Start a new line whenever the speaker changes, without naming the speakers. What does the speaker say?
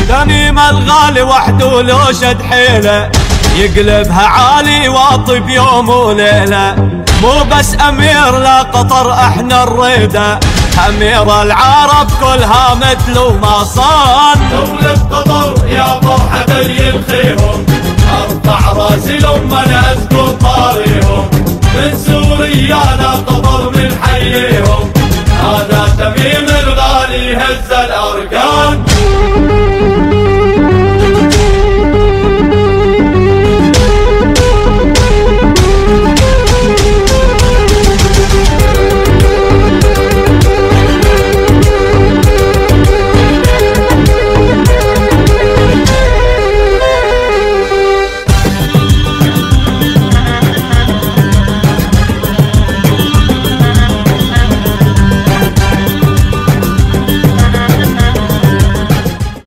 تميم الغالي وحده لو شد حيله يقلبها عالي واطي بيوم وليله. مو بس امير لا قطر احنا نريده، امير العرب كلها مثل ما صان.
دولة قطر يا فرحة بني الخيهم، ارفع راسي لما اذكر طاريهم. من سوريا لقطر من حيهم، هذا تميم الغالي هز الاركان.